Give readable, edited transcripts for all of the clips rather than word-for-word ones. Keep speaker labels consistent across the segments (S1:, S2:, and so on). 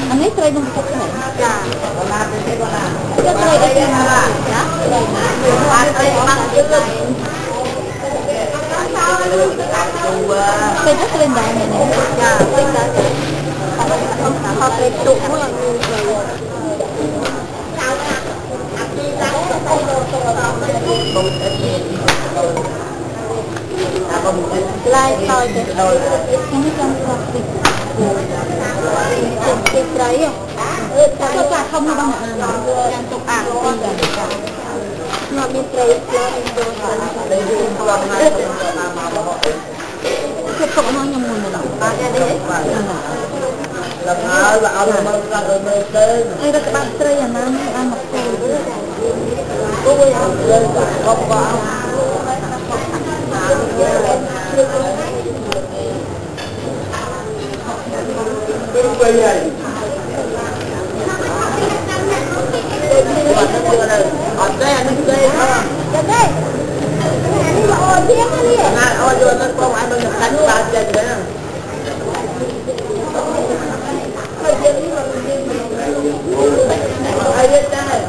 S1: anh ấy chơi trong cuộc này là chơi đây là cái rất lên đại này nè họ cái tụ nó là lai thôi cái không trong cuộc thịt đấy chắc là không bao giờ đang tục ảo nó bên trái cái cọng nó nhầm mùi này ba ra đấy là ao là mơ ra rồi mơ tên đây là cái bạn trai à nam ăn mặc cô ơi không vào bây giờ ở đây anh chơi không? Đây. Anh gọi tiếng đi. Anh rồi nó không ai mình cắn ba chân đấy. Ai biết đây?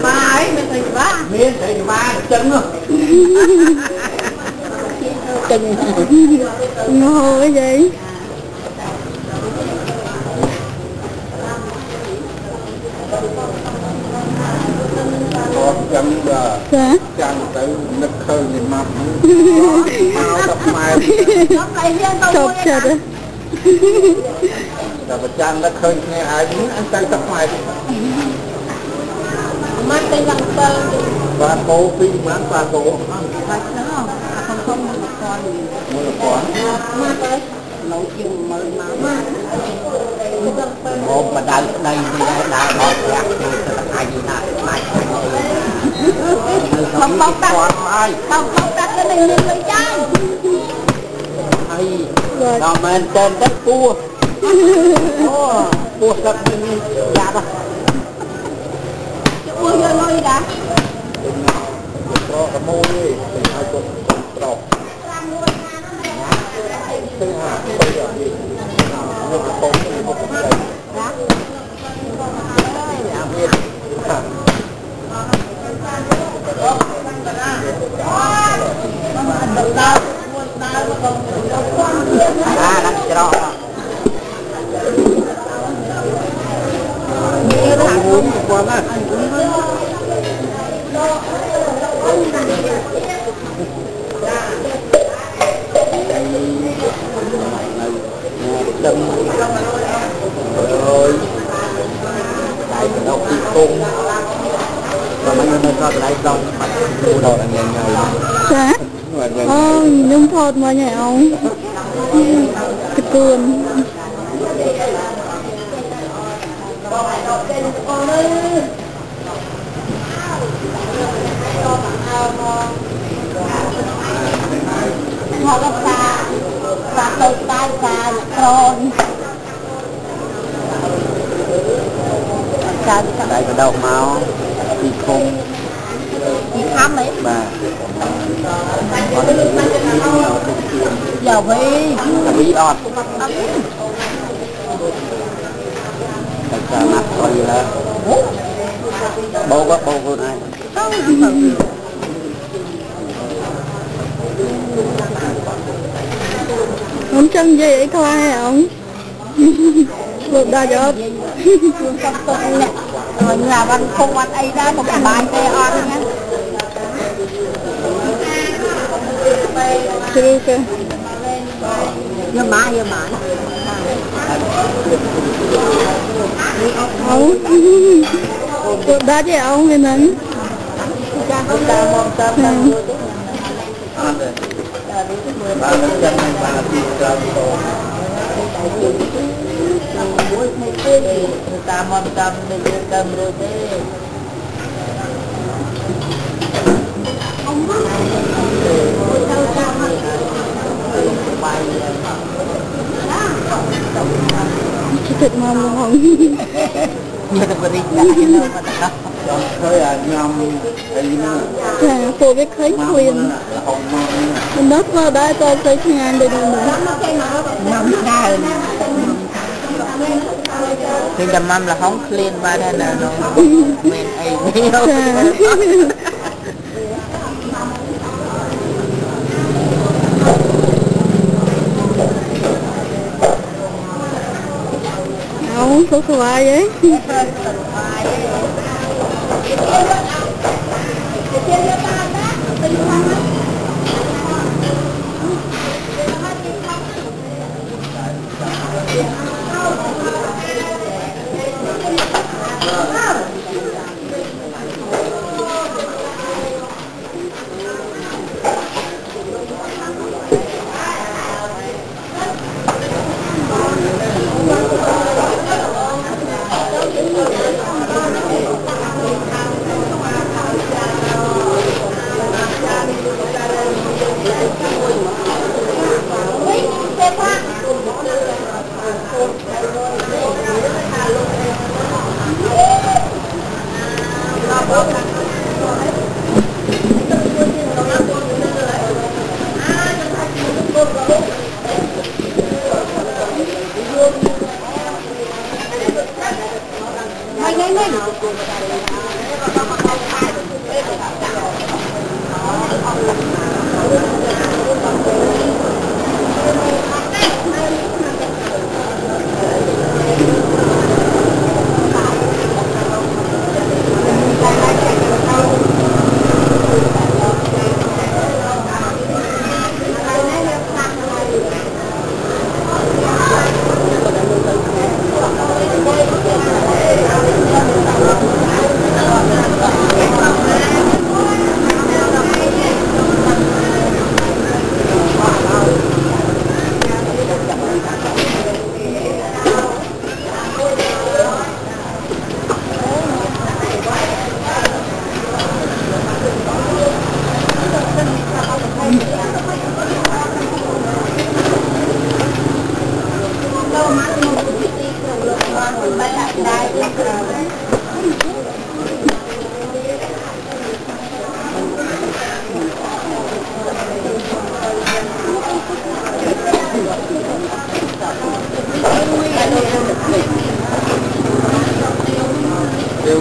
S1: Ba ấy mình thấy ba. Miên thấy ba chân rồi. Chân ngô cái gì?
S2: Chân là chân tới nứt khơi thì mập máu đập mai
S1: chọc chật á
S2: là vật chân nó khơi nghe ai muốn ăn tay đập mai
S1: mắt tay bằng tơ
S2: và cô phi bán và cô
S1: không một con mắt tới nấu chừng mời máu
S2: một mà đây đây thì đã bỏ gạt thì ai gì lại
S1: không bóc tắt không bóc tắt cái này lên lấy trái
S2: đó men trên đất cua cua sắp đi dạ đó
S1: cua vô lôi đã
S2: có cái môi thì hai con trọc thứ hai bây giờ thì nhưng mà không có đây đang cho như là uống qua mà đâm rồi đại cái đầu đi cung và mấy người nó lại đông mua đồ là nhanh
S1: hả? Nhung thọt mà nhảy ông cái cuốn họ là xa tay tay xa con
S2: đại cái đầu máu đi cung
S1: đi khám ấy
S2: bà
S1: giờ
S2: với ọt tại sao mặt coi là bố quá bố con ai
S1: không chân gì ấy thôi hả ông được đa giọt rồi nhà văn không ăn ấy đã một cái bài tê on nhá chưa kìa giờ má ông đã chứ ông cái nấn
S2: ba chân này ba đi ra
S1: ta mòn cầm để cầm rồi thế
S3: chỉ thực mong luôn không
S1: như là body cả đâu mà đó
S2: thôi à nhom ấy nữa
S3: là cô biết thấy khuyên mình nói qua đã cho thấy ngang đây đâu nữa
S1: năm ngày thì đầm mâm là không clean ba đây là nó mình ấy nhiều
S3: không số số ai vậy
S2: Đều